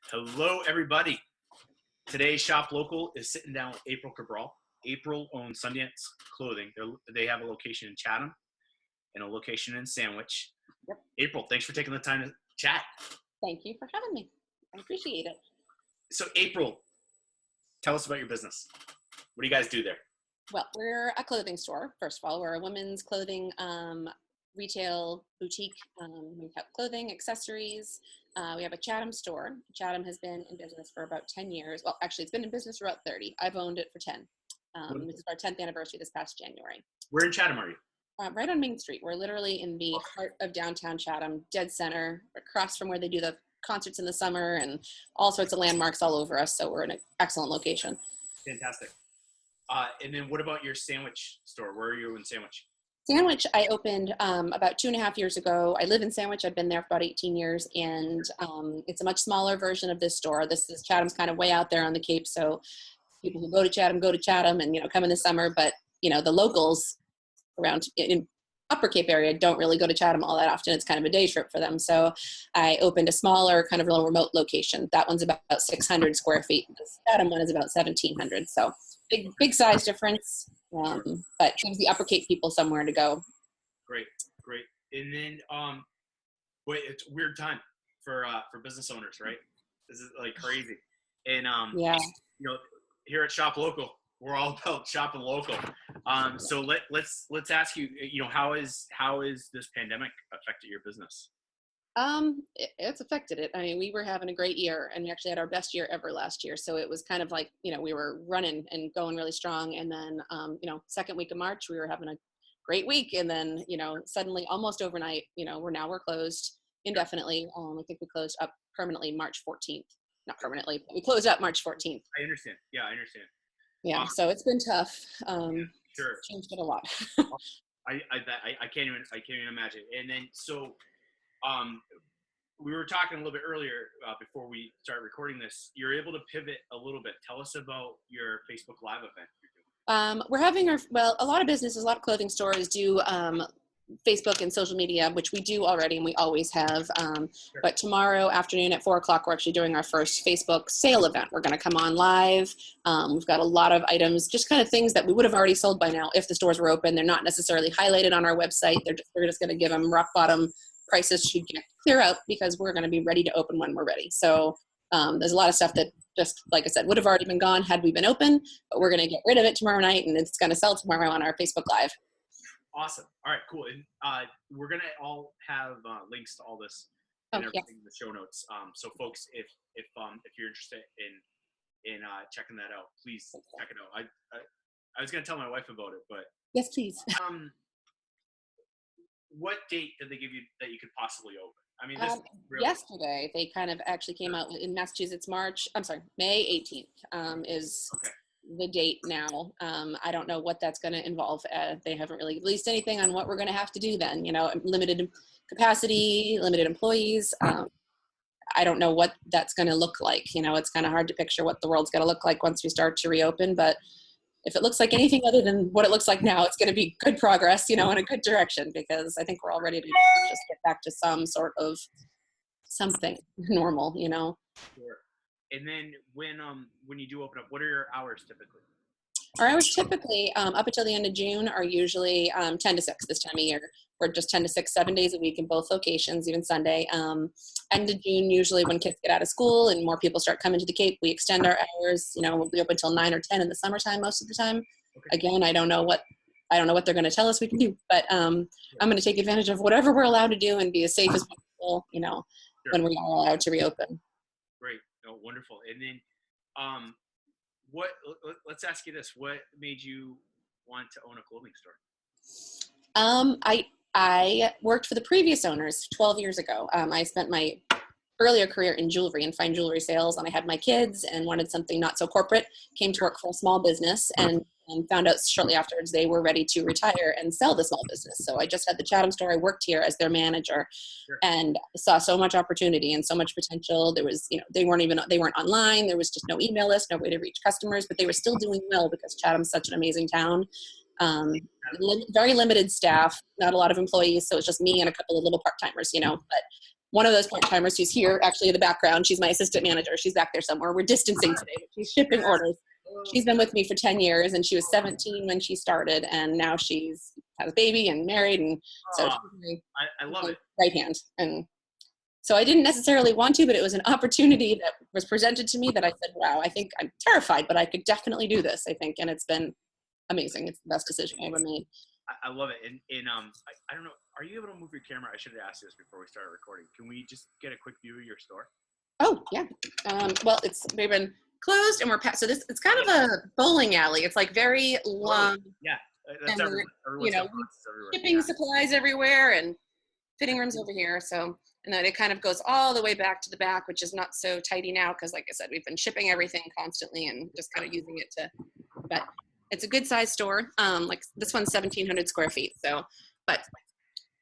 Hello, everybody. Today's Shop Local is sitting down with April Cabral. April owns Sundance Clothing. They have a location in Chatham and a location in Sandwich. Yep. April, thanks for taking the time to chat. Thank you for having me. I appreciate it. So, April, tell us about your business. What do you guys do there? Well, we're a clothing store. First of all, we're a women's clothing retail boutique. We have clothing, accessories. We have a Chatham store. Chatham has been in business for about 10 years. Well, actually, it's been in business for about 30. I've owned it for 10. This is our 10th anniversary this past January. Where in Chatham are you? Right on Main Street. We're literally in the heart of downtown Chatham, dead center, across from where they do the concerts in the summer and all sorts of landmarks all over us. So we're in an excellent location. Fantastic. And then what about your Sandwich store? Where are you in Sandwich? Sandwich, I opened about 2.5 years ago. I live in Sandwich. I've been there for about 18 years, and it's a much smaller version of this store. Chatham's kind of way out there on the Cape, so people who go to Chatham and, come in the summer, but, the locals around in Upper Cape area don't really go to Chatham all that often. It's kind of a day trip for them. So I opened a smaller, kind of little remote location. That one's about 600 square feet. The Chatham one is about 1,700. So big size difference, but gives the Upper Cape people somewhere to go. Great. And then, it's a weird time for business owners, right? This is like crazy. And yeah, here at Shop Local, we're all about shopping local. So let's ask you, how is this pandemic affected your business? It's affected it. I mean, we were having a great year, and we actually had our best year ever last year. So it was kind of like, we were running and going really strong. And then, second week of March, we were having a great week. And then, suddenly almost overnight, we're closed indefinitely. I think we closed up permanently March 14th. Not permanently, but we closed up March 14th. I understand. Yeah, I understand. Yeah. So it's been tough. Sure. Changed it a lot. I can't even imagine. And then, so, we were talking a little bit earlier before we started recording this. You're able to pivot a little bit. Tell us about your Facebook Live event you're doing. We're having a lot of businesses, a lot of clothing stores do Facebook and social media, which we do already and we always have. Sure. But tomorrow afternoon at 4:00, we're actually doing our first Facebook sale event. We're going to come on live. We've got a lot of items, just kind of things that we would have already sold by now if the stores were open. They're not necessarily highlighted on our website. We're just going to give them rock bottom prices to get clear out because we're going to be ready to open when we're ready. So there's a lot of stuff that, just like I said, would have already been gone had we been open, but we're going to get rid of it tomorrow night, and it's going to sell tomorrow on our Facebook Live. Awesome. All right, cool. And we're going to all have links to all this and everything in the show notes. So folks, if you're interested in checking that out, please check it out. I was going to tell my wife about it, but yes, please. What date did they give you that you could possibly open? I mean, yesterday they kind of actually came out in Massachusetts. May 18th is the date now. I don't know what that's going to involve. They haven't really released anything on what we're going to have to do then. Limited capacity, limited employees. I don't know what that's going to look like. It's kind of hard to picture what the world's going to look like once we start to reopen, but if it looks like anything other than what it looks like now, it's going to be good progress, in a good direction, because I think we're all ready to just get back to some sort of something normal, Sure. And then when you do open up, what are your hours typically? Our hours typically up until the end of June are usually 10 to 6 this time of year. We're just 10 to 6, 7 days a week in both locations, even Sunday. End of June, usually when kids get out of school and more people start coming to the Cape, we extend our hours. We'll be open until 9 or 10 in the summertime most of the time. Okay. Again, I don't know what they're going to tell us we can do, but I'm going to take advantage of whatever we're allowed to do and be as safe as possible, Sure. When we are allowed to reopen. Great. Oh, wonderful. And then let's ask you this. What made you want to own a clothing store? I worked for the previous owners 12 years ago. I spent my earlier career in jewelry and fine jewelry sales, and I had my kids and wanted something not so corporate. Came to work for a small business and found out shortly afterwards they were ready to retire and sell the small business. So I just had the Chatham store. I worked here as their manager. Sure. And saw so much opportunity and so much potential. There was, they weren't online. There was just no email list, no way to reach customers, but they were still doing well because Chatham's such an amazing town. Very limited staff, not a lot of employees. So it's just me and a couple of little part-timers, but one of those part-timers who's here actually in the background. She's my assistant manager. She's back there somewhere. We're distancing today, but she's shipping orders. She's been with me for 10 years, and she was 17 when she started, and now she's had a baby and married, and so I love it. Right hand. And so I didn't necessarily want to, but it was an opportunity that was presented to me that I said, wow, I think I'm terrified, but I could definitely do this, I think, and it's been amazing. It's the best decision I ever made. I love it. And I don't know, are you able to move your camera? I should have asked you this before we started recording. Can we just get a quick view of your store? Oh, yeah. Well, we've been closed, and we're past. So it's kind of a bowling alley. It's like very long. Yeah, that's everywhere. Shipping supplies everywhere, and fitting rooms over here. So, and then it kind of goes all the way back to the back, which is not so tidy now because, like I said, we've been shipping everything constantly and just kind of using it to. But it's a good size store. Like this one's 1,700 square feet. So, but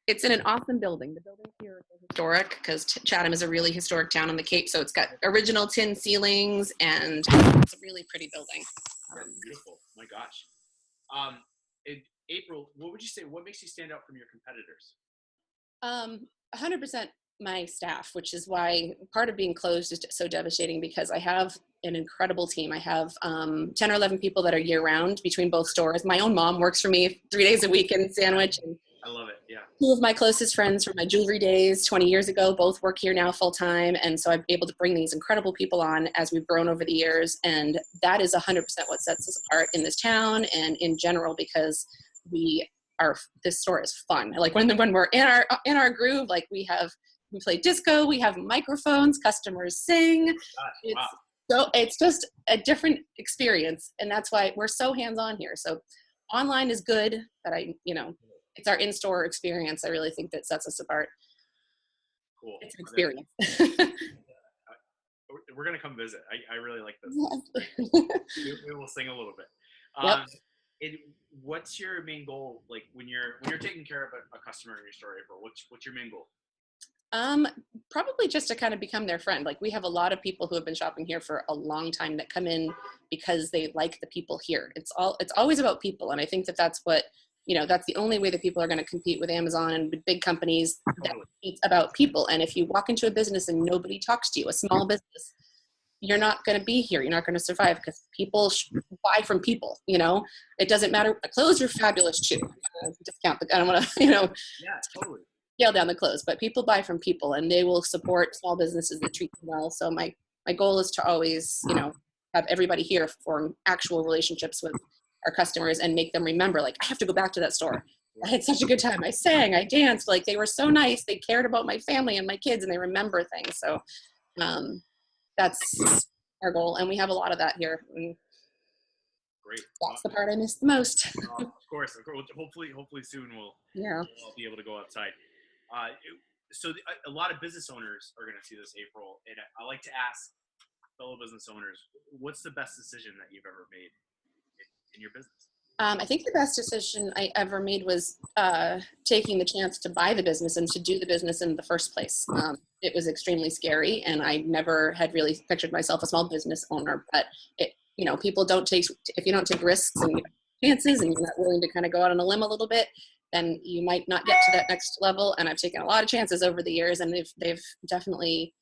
it's in an awesome building. The building here is historic because Chatham is a really historic town on the Cape. So it's got original tin ceilings, and it's a really pretty building. Beautiful. My gosh. In April, what would you say? What makes you stand out from your competitors? 100% my staff, which is why part of being closed is so devastating because I have an incredible team. I have 10 or 11 people that are year round between both stores. My own mom works for me 3 days a week in Sandwich. And I love it. Yeah. 2 of my closest friends from my jewelry days 20 years ago both work here now full time. And so I'm able to bring these incredible people on as we've grown over the years. And that is 100% what sets us apart in this town and in general, because this store is fun. Like when we're in our groove, like we play disco, we have microphones, customers sing. Wow. So it's just a different experience, and that's why we're so hands-on here. So online is good, but it's our in-store experience. I really think that sets us apart. Cool. It's an experience. We're gonna come visit. I really like this. We will sing a little bit. Yep. What's your main goal? Like when you're taking care of a customer in your store, April, what's your main goal? Probably just to kind of become their friend. Like we have a lot of people who have been shopping here for a long time that come in because they like the people here. It's always about people. And I think that's what, that's the only way that people are going to compete with Amazon and big companies. It's about people. And if you walk into a business and nobody talks to you, a small business, you're not going to be here. You're not going to survive because people buy from people, it doesn't matter. The clothes are fabulous too. Discount, I don't want to, Yeah, totally. Scale down the clothes, but people buy from people and they will support small businesses that treat them well. So my goal is to always, have everybody here form actual relationships with our customers and make them remember, like, I have to go back to that store. I had such a good time. I sang, I danced, like they were so nice. They cared about my family and my kids and they remember things. So that's our goal. And we have a lot of that here. Great. That's the part I miss the most. Of course. Hopefully soon we'll be able to go outside. So a lot of business owners are going to see this, April, and I like to ask fellow business owners, what's the best decision that you've ever made in your business? I think the best decision I ever made was taking the chance to buy the business and to do the business in the first place. It was extremely scary, and I never had really pictured myself a small business owner. But people if you don't take risks and chances, and you're not willing to kind of go out on a limb a little bit, then you might not get to that next level. And I've taken a lot of chances over the years, and they've definitely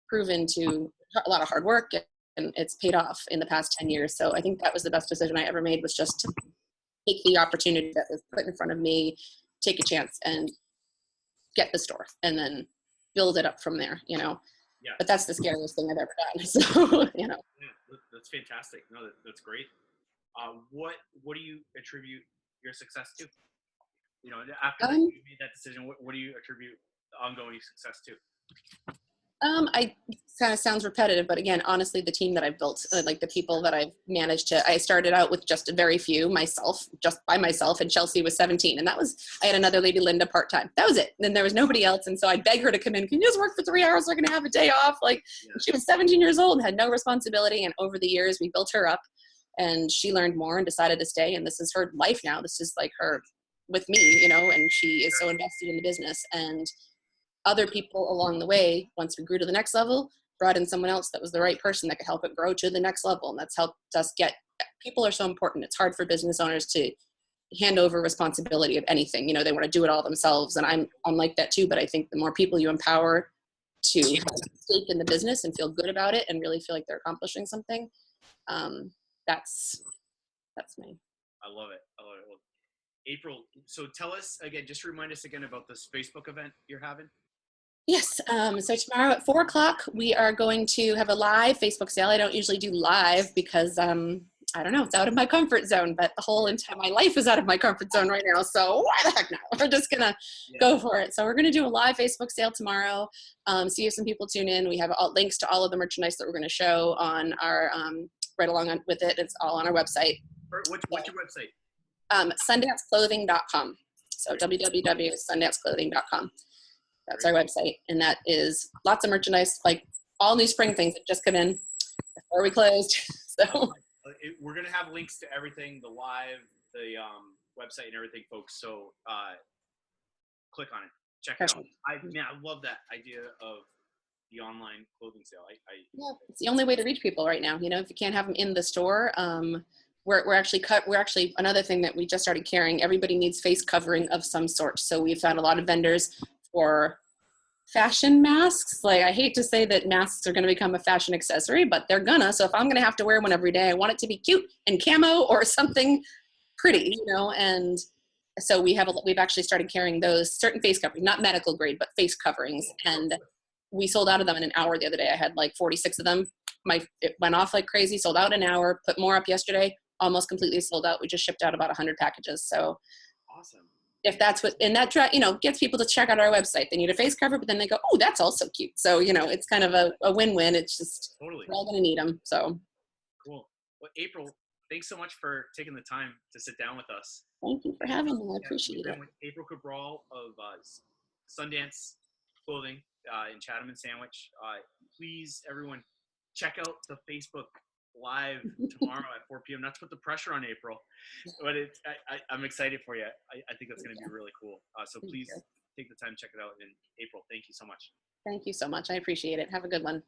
proven to a lot of hard work, and it's paid off in the past 10 years. So I think that was the best decision I ever made, was just to take the opportunity that was put in front of me, take a chance and get the store and then build it up from there, Yeah. But that's the scariest thing I've ever done. So, Yeah, that's fantastic. No, that's great. What do you attribute your success to? After you made that decision, what do you attribute the ongoing success to? I kind of sounds repetitive, but again, honestly, the team that I've built, like the people that I've managed I started out with just a very few just by myself, and Chelsea was 17. And I had another lady, Linda, part-time. That was it. And then there was nobody else. And so I'd beg her to come in. Can you just work for 3 hours so I can have a day off? She was 17 years old and had no responsibility. And over the years, we built her up, and she learned more and decided to stay. And this is her life now. This is like her with me, and she is so invested in the business. And other people along the way, once we grew to the next level, brought in someone else that was the right person that could help it grow to the next level. And that's helped us people are so important. It's hard for business owners to hand over responsibility of anything. They want to do it all themselves. And I'm like that too, but I think the more people you empower to have stake in the business and feel good about it and really feel like they're accomplishing something. That's me. I love it. I love it. Well, April, so tell us again, just remind us again about this Facebook event you're having. Yes. So tomorrow at 4:00, we are going to have a live Facebook sale. I don't usually do live because, I don't know, it's out of my comfort zone, but the whole entire, my life is out of my comfort zone right now. So why the heck not? We're just going to go for it. So we're going to do a live Facebook sale tomorrow. See if some people tune in. We have links to all of the merchandise that we're going to show on our, right along with it. It's all on our website. What's your website? SundanceClothing.com. So www.sundanceclothing.com. That's our website. And that is lots of merchandise, like all new spring things that just come in before we closed. So we're going to have links to everything, the live, the website and everything, folks. So click on it. Check it out. I love that idea of the online clothing sale. Yeah, it's the only way to reach people right now. You know, if you can't have them in the store, we're actually another thing that we just started carrying. Everybody needs face covering of some sort. So we found a lot of vendors for fashion masks. Like, I hate to say that masks are going to become a fashion accessory, but they're gonna. So if I'm going to have to wear one every day, I want it to be cute and camo or something pretty, you know. And so we've actually started carrying those certain face coverings, not medical grade, but face coverings. And we sold out of them in an hour the other day. I had like 46 of them. It went off like crazy, sold out in an hour, put more up yesterday, almost completely sold out. We just shipped out about 100 packages. So awesome. If that's what, and that, you know, gets people to check out our website. They need a face cover, but then they go, oh, that's also cute. So, you know, it's kind of a win-win. It's just, totally. We're all going to need them. So cool. Well, April, thanks so much for taking the time to sit down with us. Thank you for having me. I appreciate it. With April Cabral of Sundance Clothing in Chatham and Sandwich. Please, everyone, check out the Facebook Live tomorrow at 4 p.m. Not to put the pressure on April, but I'm excited for you. I think that's going to be really cool. So please take the time to check it out in April. Thank you so much. Thank you so much. I appreciate it. Have a good one.